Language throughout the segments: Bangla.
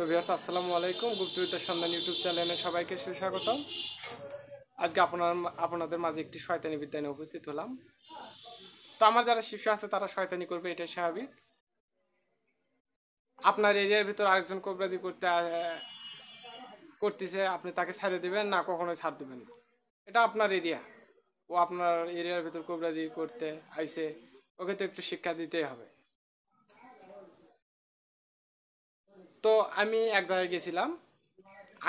তো ভিউয়ার্স আসসালামু আলাইকুম, গুপ্তবিদ্যার সন্ধান ইউটিউব চ্যানেলে সবাইকে সুস্বাগতম। আজকে আপনাদের মাঝে একটি শয়তানি বিদ্যা নিয়ে উপস্থিত হলাম। তো আমার যারা শিষ্য আছে তারা শয়তানি করবে, এটাই স্বাভাবিক। আপনার এরিয়ার ভিতর আরেকজন কবরাজি করতেছে, আপনি তাকে ছাড়ে দিবেন না? কখনোই ছাড় দিবেন না। এটা আপনার এরিয়া, ও আপনার এরিয়ার ভিতর কবরাজি করতে আইছে, ওকে তো একটু শিক্ষা দিতেই হবে। তো আমি এক জায়গায় গেছিলাম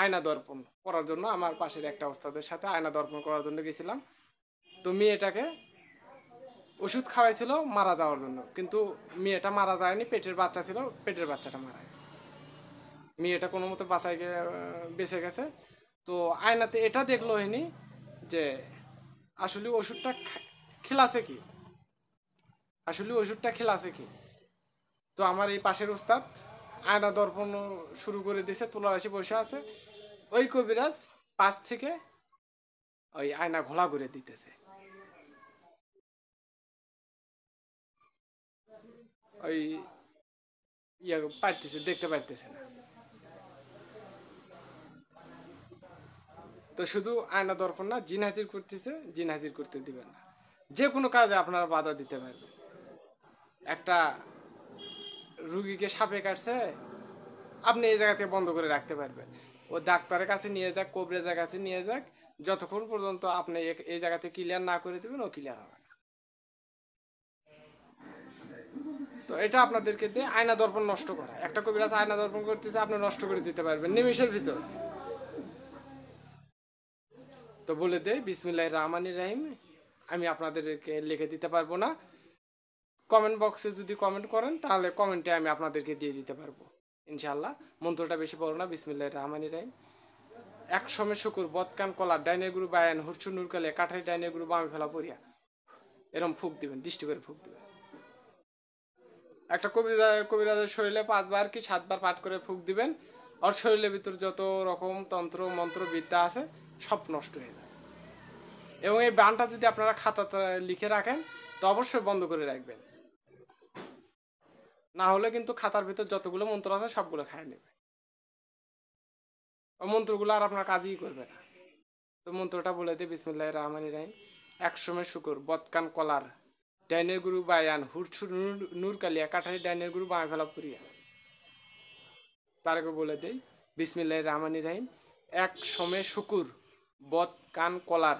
আয়না দর্পণ করার জন্য, আমার পাশের একটা ওস্তাদের সাথে আয়না দর্পণ করার জন্য গেছিলাম। তো মেয়েটাকে ওষুধ খাওয়াইছিল মারা যাওয়ার জন্য, কিন্তু মেয়েটা মারা যায়নি, পেটের বাচ্চা ছিল, পেটের বাচ্চাটা মারা গেছে। মেয়েটা কোনো মতো বেঁচে গেছে। তো আয়নাতে এটা দেখলো হয়নি যে আসলে ওষুধটা খেলাছে কি, আসলে ওষুধটা খেলাছে কি। তো আমার এই পাশের উস্তাদ আয়না দর্পণ শুরু করে দিছে, তুলারাশি বসে আছে। ওই কবিরাজ পাশ থেকে ওই আয়না ঘোলা করে দিতেছে, ওই পারতেছে, দেখতে পারতেছে না। তো শুধু আয়না দর্পণ না, জিন হাজির করতেছে, জিন হাজির করতে দিবেন না। যে কোনো কাজে আপনারা বাধা দিতে পারবেন। একটা রুগীকে সাপে কাটছে, আপনি এই জায়গা থেকে বন্ধ করে রাখতে পারবেন। ও ডাক্তারের কাছে নিয়ে যাক, কবরেজের কাছে নিয়ে যাক, যতক্ষণ পর্যন্ত আপনি এই জায়গাতে ক্লিয়ার না করে দেবেন, ও ক্লিয়ার হবে না। তো এটা আপনাদেরকে দিয়ে আয়না দর্পণ নষ্ট করা, একটা কবিরাজ আয়না দর্পণ করতেছে, আপনি নষ্ট করে দিতে পারবেন নিমেষের ভিতর। তো বলে দেই বিসমিল্লাহির রহমানির রহিম, আমি আপনাদেরকে লিখে দিতে পারবো না। কমেন্ট বক্সে যদি কমেন্ট করেন তাহলে কমেন্টে আমি আপনাদেরকে দিয়ে দিতে পারবো ইনশাআল্লাহ। মন্ত্রটা বেশি বড় না, বিসমিল্লাহির রহমানির রহিম। এক সময় শুকুর বদকান কলা ডাইনের গুরু বায়ান হুরচু নুরকালে কাঠারি ডাইনের গুরু বামে ফেলা পড়িয়া, এরম ফুক দিবেন, দৃষ্টি করে ফুক দিবেন। একটা কবিরাজের শরীরে 5 বার কি 7 বার পাঠ করে ফুক দিবেন। আর শরীরের ভিতর যত রকম তন্ত্র মন্ত্র বিদ্যা আছে সব নষ্ট হয়ে যাবে। এবং এই বানটা যদি আপনারা খাতাতে লিখে রাখেন তো অবশ্যই বন্ধ করে রাখবেন, না হলে কিন্তু খাতার ভিতর যতগুলো মন্ত্র আছে সবগুলো খায় নেবে, ও মন্ত্রগুলো আর আপনার কাজই করবে না। তো মন্ত্রটা বলে দিই বিসমিল্লাহির রহমানির রহিম। একসময় শুকুর বদকান কলার ডাইনের গুরু বায়ান হুরছুর নূর কালিয়া কাঠারি ডাইনের গুরু বাঁয়ে ফেলা পুরিয়া। তারকে বলে দেই বিসমিল্লাহির রহমানির রহিম। এক সময় শুকুর বদ কান কলার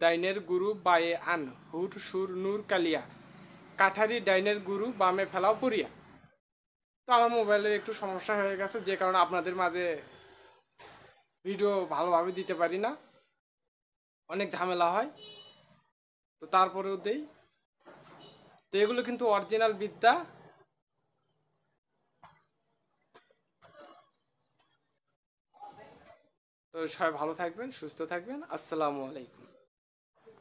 ডাইনের গুরু বায়ে আন হুর সুর নূর কালিয়া কাঠারি ডাইনের গুরু বামে ফেলাও পড়িয়া। তো আমার মোবাইলের একটু সমস্যা হয়ে গেছে, যে কারণে আপনাদের মাঝে ভিডিও ভালোভাবে দিতে পারি না, অনেক ঝামেলা হয়। তো তারপরেও দেই। তো এগুলো কিন্তু অরিজিনাল বিদ্যা। তো সবাই ভালো থাকবেন, সুস্থ থাকবেন। আসসালামু আলাইকুম।